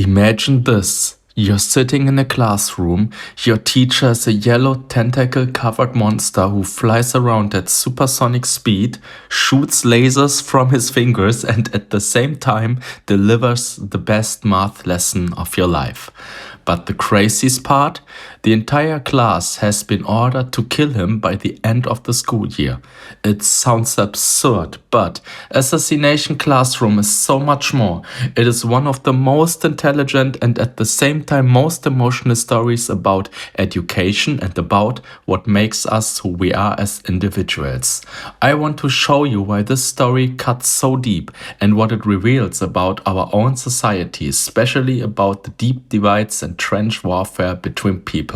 Imagine this. You're sitting in a classroom, your teacher is a yellow tentacle-covered monster who flies around at supersonic speed, shoots lasers from his fingers, and at the same time delivers the best math lesson of your life. But the craziest part? The entire class has been ordered to kill him by the end of the school year. It sounds absurd, but Assassination Classroom is so much more. It is one of the most intelligent and at the same time most emotional stories about education and about what makes us who we are as individuals. I want to show you why this story cuts so deep and what it reveals about our own society, especially about the deep divides and trench warfare between people.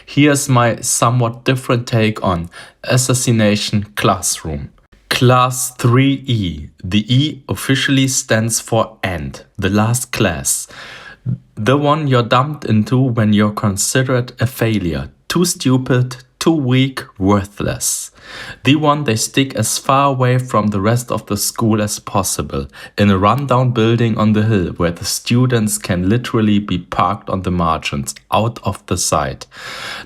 Here's my somewhat different take on Assassination Classroom. Class 3E. The E officially stands for END, the last class. The one you're dumped into when you're considered a failure, too stupid, too weak, worthless. The one they stick as far away from the rest of the school as possible, in a rundown building on the hill where the students can literally be parked on the margins, out of the sight.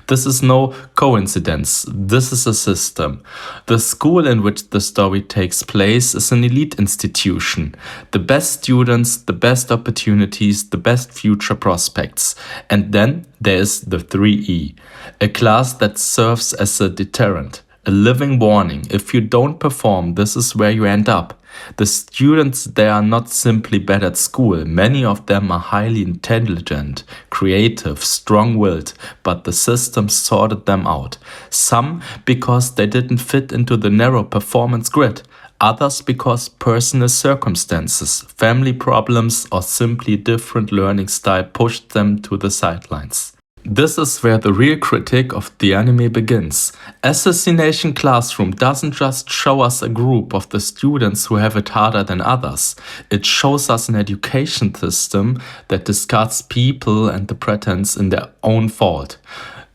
This is no coincidence, this is a system. The school in which the story takes place is an elite institution. The best students, the best opportunities, the best future prospects. And then there is the 3E, a class that serves as a deterrent. A living warning. If you don't perform, this is where you end up. The students, they are not simply bad at school. Many of them are highly intelligent, creative, strong-willed, but the system sorted them out. Some because they didn't fit into the narrow performance grid. Others because personal circumstances, family problems, or simply different learning style pushed them to the sidelines. This is where the real critique of the anime begins. Assassination Classroom doesn't just show us a group of the students who have it harder than others. It shows us an education system that discards people and the pretense in their own fault.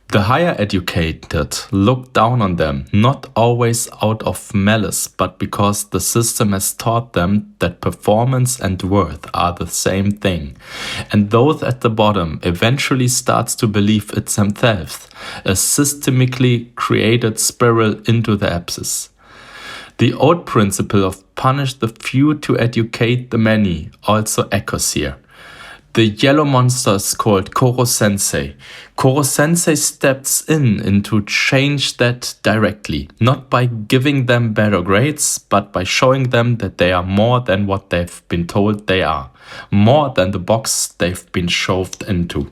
The higher educated look down on them, not always out of malice, but because the system has taught them that performance and worth are the same thing. And those at the bottom eventually starts to believe it's themselves, a systemically created spiral into the abyss. The old principle of punish the few to educate the many also echoes here. The yellow monster is called Koro Sensei. Koro Sensei steps in to change that directly, not by giving them better grades, but by showing them that they are more than what they've been told they are, more than the box they've been shoved into.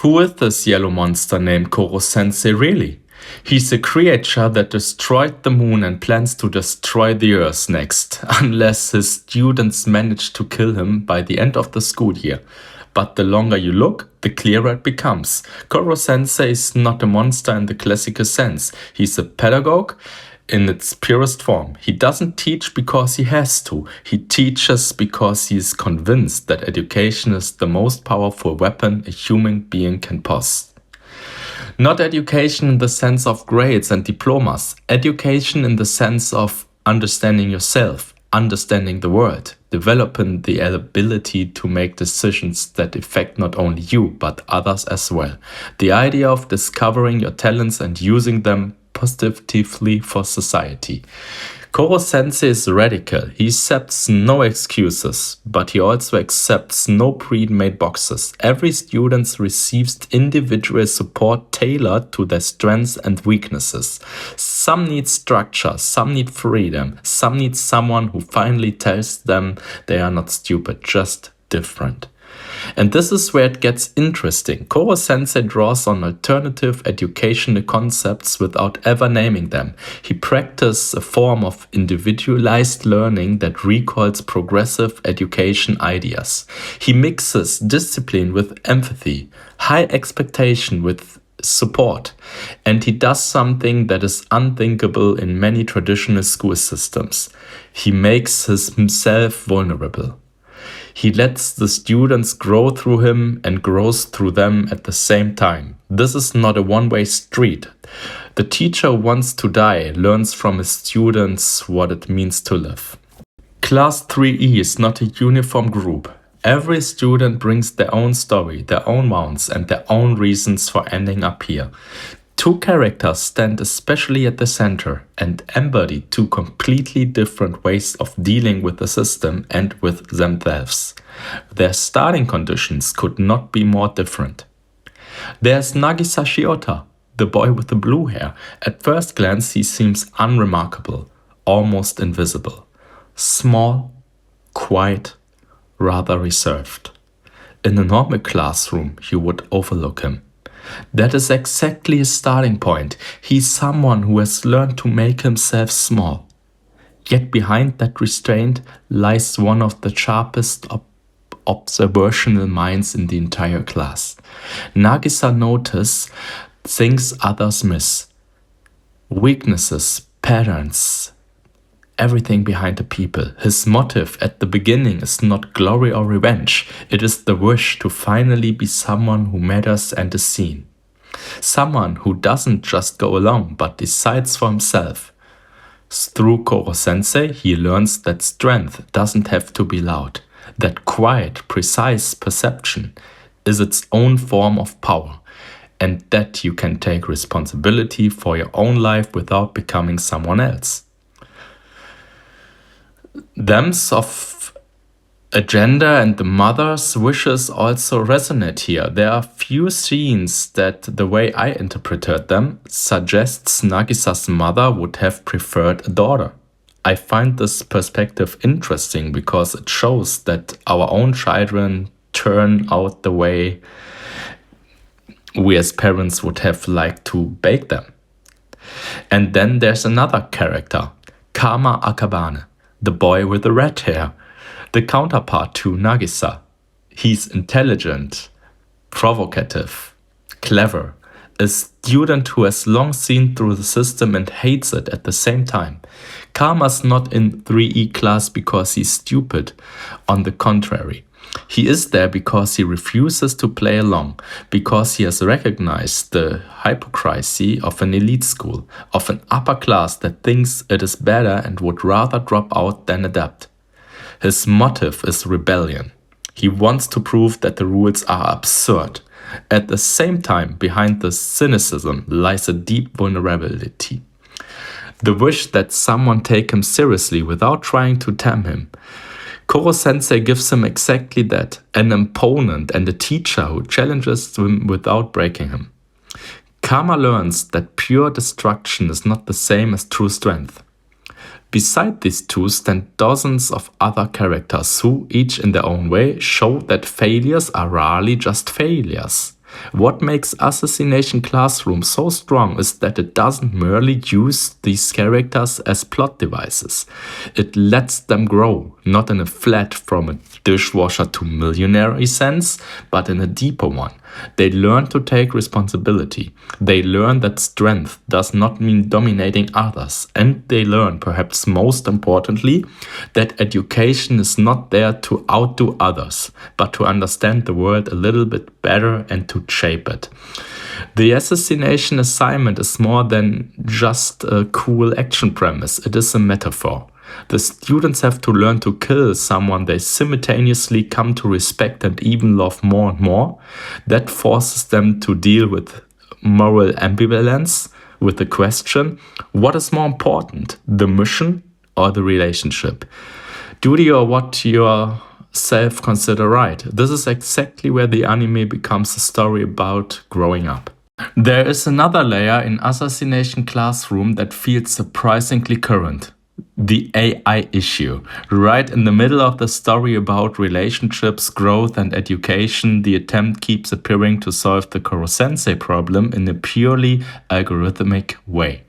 Who is this yellow monster named Koro Sensei really? He's a creature that destroyed the moon and plans to destroy the earth next, unless his students manage to kill him by the end of the school year. But the longer you look, the clearer it becomes. Koro Sensei is not a monster in the classical sense. He's a pedagogue in its purest form. He doesn't teach because he has to. He teaches because he is convinced that education is the most powerful weapon a human being can possess. Not education in the sense of grades and diplomas. Education in the sense of understanding yourself, understanding the world, developing the ability to make decisions that affect not only you, but others as well. The idea of discovering your talents and using them positively for society. Koro Sensei is radical. He accepts no excuses, but he also accepts no pre-made boxes. Every student receives individual support tailored to their strengths and weaknesses. Some need structure, some need freedom, some need someone who finally tells them they are not stupid, just different. And this is where it gets interesting. Koro Sensei draws on alternative educational concepts without ever naming them. He practices a form of individualized learning that recalls progressive education ideas. He mixes discipline with empathy, high expectation with support, and he does something that is unthinkable in many traditional school systems. He makes himself vulnerable. He lets the students grow through him and grows through them at the same time. This is not a one-way street. The teacher who wants to die learns from his students what it means to live. Class 3E is not a uniform group. Every student brings their own story, their own wounds, and their own reasons for ending up here. Two characters stand especially at the center and embody two completely different ways of dealing with the system and with themselves. Their starting conditions could not be more different. There's Nagisa Shiota, the boy with the blue hair. At first glance, he seems unremarkable, almost invisible. Small, quiet, rather reserved. In a normal classroom, you would overlook him. That is exactly his starting point. He's someone who has learned to make himself small. Yet behind that restraint lies one of the sharpest observational minds in the entire class. Nagisa notices things others miss. Weaknesses, patterns, everything behind the people. His motive at the beginning is not glory or revenge. It is the wish to finally be someone who matters and is seen. Someone who doesn't just go along but decides for himself. Through Koro Sensei, he learns that strength doesn't have to be loud. That quiet, precise perception is its own form of power. And that you can take responsibility for your own life without becoming someone else. Thems of agenda and the mother's wishes also resonate here. There are few scenes that, the way I interpreted them, suggests Nagisa's mother would have preferred a daughter. I find this perspective interesting because it shows that our own children turn out the way we as parents would have liked to bake them. And then there's another character, Karma Akabane, the boy with the red hair, the counterpart to Nagisa. He's intelligent, provocative, clever, a student who has long seen through the system and hates it at the same time. Karma's not in 3E class because he's stupid. On the contrary, he is there because he refuses to play along, because he has recognized the hypocrisy of an elite school, of an upper class that thinks it is better and would rather drop out than adapt. His motive is rebellion. He wants to prove that the rules are absurd. At the same time, behind the cynicism lies a deep vulnerability. The wish that someone take him seriously without trying to tempt him. Koro Sensei gives him exactly that, an opponent and a teacher who challenges him without breaking him. Karma learns that pure destruction is not the same as true strength. Beside these two stand dozens of other characters who, each in their own way, show that failures are rarely just failures. What makes Assassination Classroom so strong is that it doesn't merely use these characters as plot devices. It lets them grow, not in a flat from a dishwasher to millionaire sense, but in a deeper one. They learn to take responsibility. They learn that strength does not mean dominating others. And they learn, perhaps most importantly, that education is not there to outdo others, but to understand the world a little bit better and to shape it. The assassination assignment is more than just a cool action premise. It is a metaphor. The students have to learn to kill someone they simultaneously come to respect and even love more and more. That forces them to deal with moral ambivalence, with the question, what is more important, the mission or the relationship? Duty or what yourself consider right? This is exactly where the anime becomes a story about growing up. There is another layer in Assassination Classroom that feels surprisingly current. The AI issue. Right in the middle of the story about relationships, growth and education, the attempt keeps appearing to solve the Koro Sensei problem in a purely algorithmic way.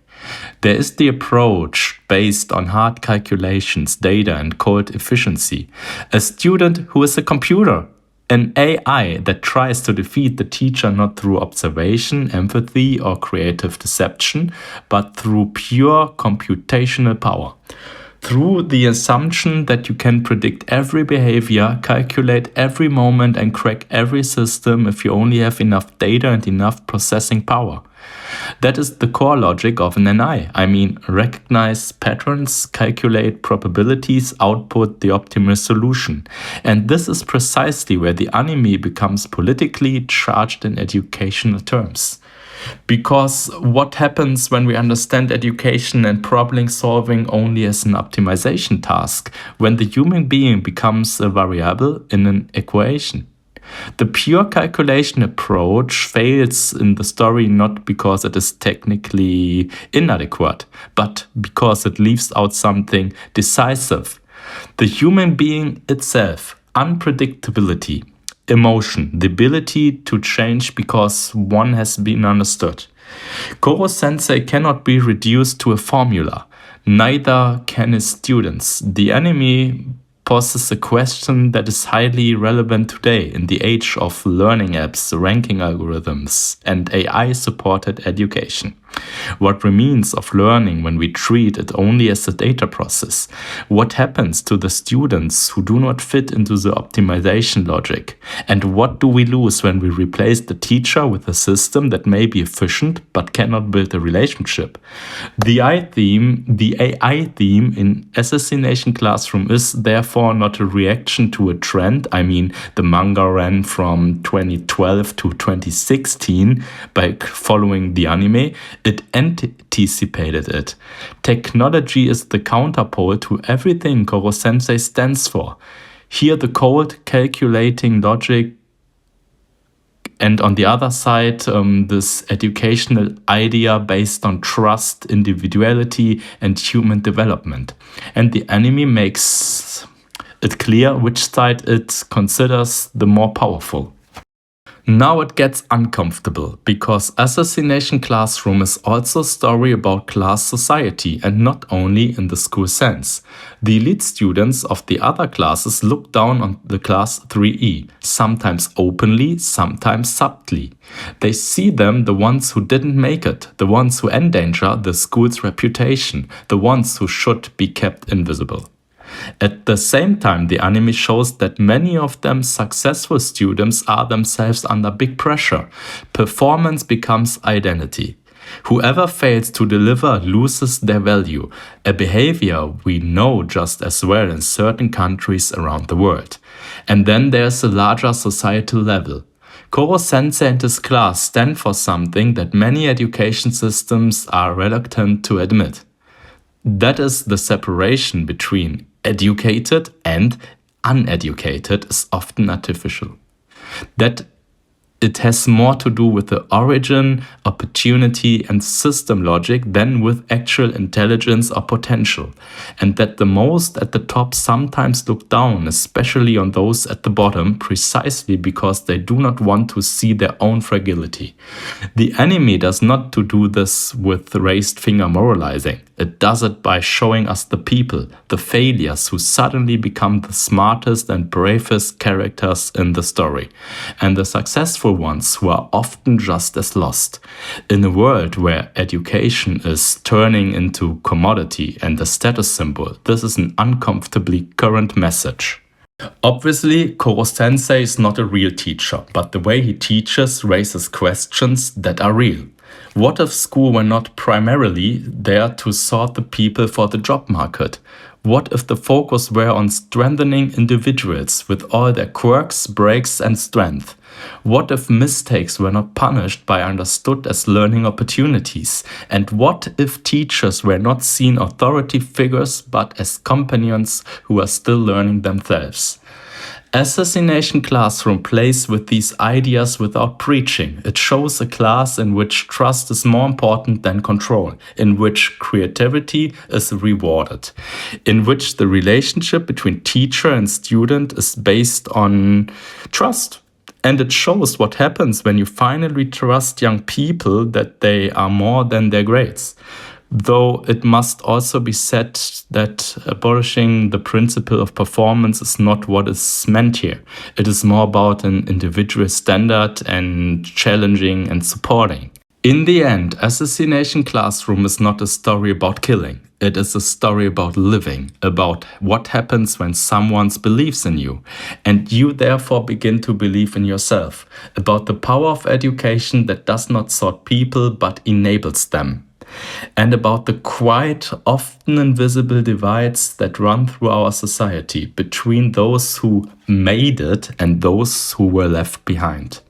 There is the approach based on hard calculations, data and cold efficiency. A student who is a computer. An AI that tries to defeat the teacher not through observation, empathy, or creative deception, but through pure computational power. Through the assumption that you can predict every behavior, calculate every moment, and crack every system if you only have enough data and enough processing power. That is the core logic of an NI. I mean, recognize patterns, calculate probabilities, output the optimal solution. And this is precisely where the anime becomes politically charged in educational terms. Because what happens when we understand education and problem solving only as an optimization task, when the human being becomes a variable in an equation? The pure calculation approach fails in the story not because it is technically inadequate, but because it leaves out something decisive. The human being itself, unpredictability, emotion, the ability to change because one has been understood. Koro Sensei cannot be reduced to a formula. Neither can his students. The anime poses a question that is highly relevant today in the age of learning apps, ranking algorithms, and AI-supported education. What remains of learning when we treat it only as a data process? What happens to the students who do not fit into the optimization logic? And what do we lose when we replace the teacher with a system that may be efficient but cannot build a relationship? The AI theme in Assassination Classroom is therefore not a reaction to a trend. I mean, the manga ran from 2012 to 2016 by following the anime. It anticipated it. Technology is the counterpole to everything Koro Sensei stands for. Here the cold, calculating logic, and on the other side, this educational idea based on trust, individuality, and human development. And the anime makes it clear which side it considers the more powerful. Now it gets uncomfortable, because Assassination Classroom is also a story about class society, and not only in the school sense. The elite students of the other classes look down on the class 3E, sometimes openly, sometimes subtly. They see them the ones who didn't make it, the ones who endanger the school's reputation, the ones who should be kept invisible. At the same time, the anime shows that many of them successful students are themselves under big pressure. Performance becomes identity. Whoever fails to deliver loses their value, a behavior we know just as well in certain countries around the world. And then there's a larger societal level. Koro Sensei and his class stand for something that many education systems are reluctant to admit. That is, the separation between educated and uneducated is often artificial. That it has more to do with the origin, opportunity, and system logic than with actual intelligence or potential, and that the most at the top sometimes look down, especially on those at the bottom, precisely because they do not want to see their own fragility. The anime does not to do this with raised finger moralizing. It does it by showing us the people, the failures who suddenly become the smartest and bravest characters in the story, and the successful ones who are often just as lost. In a world where education is turning into commodity and a status symbol, this is an uncomfortably current message. Obviously, Koro Sensei is not a real teacher, but the way he teaches raises questions that are real. What if school were not primarily there to sort the people for the job market? What if the focus were on strengthening individuals with all their quirks, breaks, and strength? What if mistakes were not punished but understood as learning opportunities? And what if teachers were not seen authority figures but as companions who are still learning themselves? Assassination Classroom plays with these ideas without preaching. It shows a class in which trust is more important than control, in which creativity is rewarded, in which the relationship between teacher and student is based on trust. And it shows what happens when you finally trust young people that they are more than their grades. Though it must also be said that abolishing the principle of performance is not what is meant here. It is more about an individual standard and challenging and supporting. In the end, Assassination Classroom is not a story about killing. It is a story about living, about what happens when someone believes in you, and you therefore begin to believe in yourself, about the power of education that does not sort people but enables them, and about the quite often invisible divides that run through our society between those who made it and those who were left behind.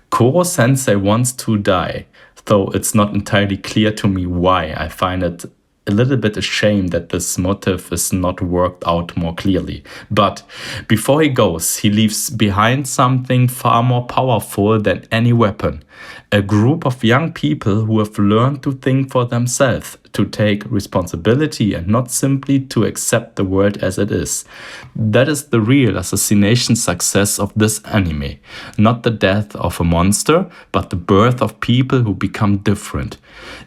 Koro Sensei wants to die, though it's not entirely clear to me why. I find it a little bit a shame that this motive is not worked out more clearly. But before he goes, he leaves behind something far more powerful than any weapon. A group of young people who have learned to think for themselves, to take responsibility and not simply to accept the world as it is. That is the real assassination success of this anime. Not the death of a monster, but the birth of people who become different.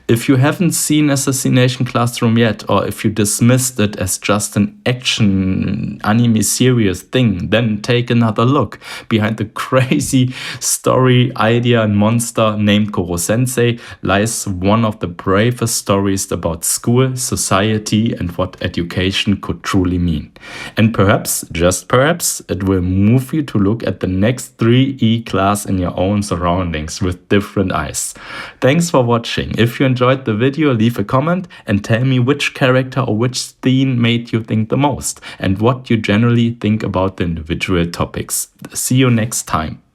If you haven't seen Assassination Classroom yet, or if you dismissed it as just an action anime serious thing, then take another look. Behind the crazy story, idea, and monster named Koro Sensei lies one of the bravest stories about school, society, and what education could truly mean. And perhaps, just perhaps, it will move you to look at the next 3E class in your own surroundings with different eyes. Thanks for watching. If you enjoyed the video, leave a comment and tell me which character or which theme made you think the most and what you generally think about the individual topics. See you next time.